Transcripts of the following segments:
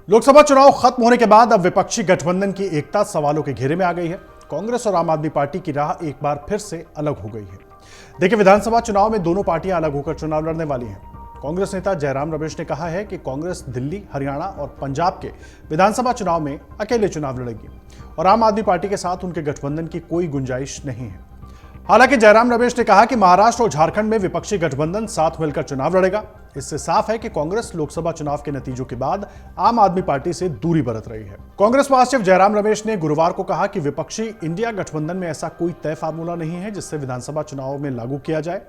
लोकसभा चुनाव खत्म होने के बाद अब विपक्षी गठबंधन की एकता सवालों के घेरे में आ गई है। कांग्रेस और आम आदमी पार्टी की राह एक बार फिर से अलग हो गई है। देखिए, विधानसभा चुनाव में दोनों पार्टियां अलग होकर चुनाव लड़ने वाली हैं। कांग्रेस नेता जयराम रमेश ने कहा है कि कांग्रेस दिल्ली, हरियाणा और पंजाब के विधानसभा चुनाव में अकेले चुनाव लड़ेगी और आम आदमी पार्टी के साथ उनके गठबंधन की कोई गुंजाइश नहीं है। हालांकि जयराम रमेश ने कहा कि महाराष्ट्र और झारखंड में विपक्षी गठबंधन साथ मिलकर चुनाव लड़ेगा। इससे साफ है कि कांग्रेस लोकसभा चुनाव के नतीजों के बाद आम आदमी पार्टी से दूरी बरत रही है। कांग्रेस महासचिव जयराम रमेश ने गुरुवार को कहा कि विपक्षी इंडिया गठबंधन में ऐसा कोई तय फार्मूला नहीं है जिससे विधानसभा चुनाव में लागू किया जाए।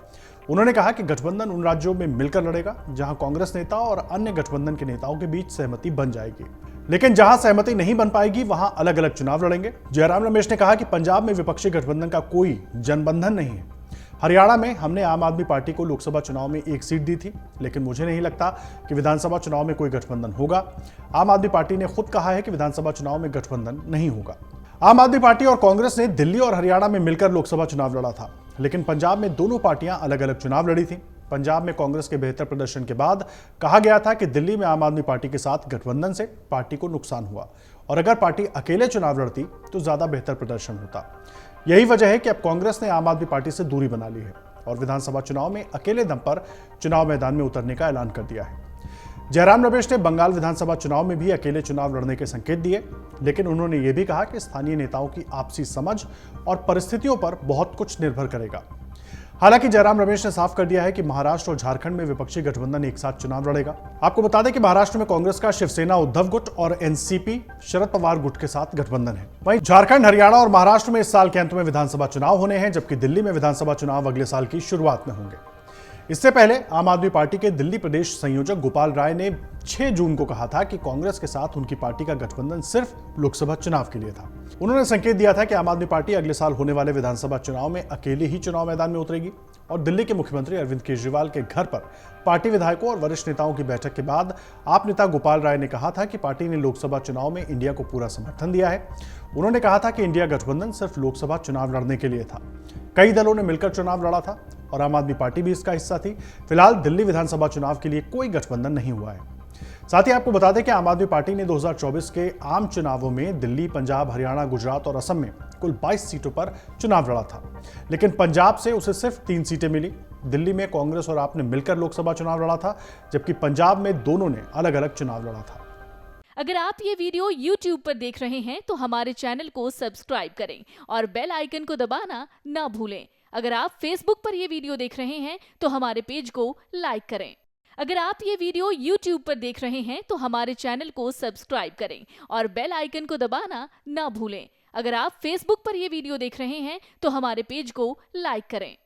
उन्होंने कहा कि गठबंधन उन राज्यों में मिलकर लड़ेगा जहां कांग्रेस नेता और अन्य गठबंधन के नेताओं के बीच सहमति बन जाएगी, लेकिन जहां सहमति नहीं बन पाएगी वहां अलग अलग चुनाव लड़ेंगे। जयराम रमेश ने कहा कि पंजाब में विपक्षी गठबंधन का कोई जनबंधन नहीं है। हरियाणा में हमने आम आदमी पार्टी को लोकसभा चुनाव में एक सीट दी थी, लेकिन मुझे नहीं लगता कि विधानसभा चुनाव में कोई गठबंधन होगा। आम आदमी पार्टी ने खुद कहा है कि विधानसभा चुनाव में गठबंधन नहीं होगा। आम आदमी पार्टी और कांग्रेस ने दिल्ली और हरियाणा में मिलकर लोकसभा चुनाव लड़ा था, लेकिन पंजाब में दोनों पार्टियां अलग अलग चुनाव लड़ी थी। पंजाब में कांग्रेस के बेहतर प्रदर्शन के बाद कहा गया था कि दिल्ली में आम आदमी पार्टी के साथ गठबंधन से पार्टी को नुकसान हुआ और अगर पार्टी अकेले चुनाव लड़ती तो ज्यादा बेहतर प्रदर्शन होता। यही वजह है कि अब कांग्रेस ने आम आदमी पार्टी से दूरी बना ली है और विधानसभा चुनाव में अकेले दम पर चुनाव मैदान में उतरने का ऐलान कर दिया है। जयराम रमेश ने बंगाल विधानसभा चुनाव में भी अकेले चुनाव लड़ने के संकेत दिए, लेकिन उन्होंने यह भी कहा कि स्थानीय नेताओं की आपसी समझ और परिस्थितियों पर बहुत कुछ निर्भर करेगा। हालांकि जयराम रमेश ने साफ कर दिया है कि महाराष्ट्र और झारखंड में विपक्षी गठबंधन एक साथ चुनाव लड़ेगा। आपको बता दें कि महाराष्ट्र में कांग्रेस का शिवसेना उद्धव गुट और एनसीपी शरद पवार गुट के साथ गठबंधन है। वहीं झारखंड, हरियाणा और महाराष्ट्र में इस साल के अंत में विधानसभा चुनाव होने हैं, जबकि दिल्ली में विधानसभा चुनाव अगले साल की शुरुआत में होंगे। इससे पहले आम आदमी पार्टी के दिल्ली प्रदेश संयोजक गोपाल राय ने 6 जून को कहा था कि कांग्रेस के साथ उनकी पार्टी का गठबंधन सिर्फ लोकसभा चुनाव के लिए था। उन्होंने संकेत दिया था कि आम आदमी पार्टी अगले साल होने वाले विधानसभा चुनाव में अकेले ही चुनाव मैदान में उतरेगी और दिल्ली के मुख्यमंत्री अरविंद केजरीवाल के घर पर पार्टी विधायकों और वरिष्ठ नेताओं की बैठक के बाद आप नेता गोपाल राय ने कहा था कि पार्टी ने लोकसभा चुनाव में इंडिया को पूरा समर्थन दिया है। उन्होंने कहा था कि इंडिया गठबंधन सिर्फ लोकसभा चुनाव लड़ने के लिए था। कई दलों ने मिलकर चुनाव लड़ा था और आम आदमी पार्टी भी इसका हिस्सा थी। फिलहाल दिल्ली विधानसभा चुनाव के लिए कोई गठबंधन नहीं हुआ है। साथ ही आपको बता दें कि आम आदमी पार्टी ने 2024 के आम चुनावों में दिल्ली, पंजाब, हरियाणा, गुजरात और असम में कुल 22 सीटों पर चुनाव लड़ा था, लेकिन पंजाब से उसे सिर्फ 3 सीटें मिली। दिल्ली में कांग्रेस और आप ने मिलकर लोकसभा चुनाव लड़ा था, जबकि पंजाब में दोनों ने अलग अलग चुनाव लड़ा था। अगर आप ये वीडियो YouTube पर देख रहे हैं तो हमारे चैनल को सब्सक्राइब करें और बेल आइकन को दबाना ना भूलें। अगर आप Facebook पर ये वीडियो देख रहे हैं तो हमारे पेज को लाइक करें। अगर आप ये वीडियो YouTube पर देख रहे हैं तो हमारे चैनल को सब्सक्राइब करें और बेल आइकन को दबाना ना भूलें। अगर आप Facebook पर ये वीडियो देख रहे हैं तो हमारे पेज को लाइक करें।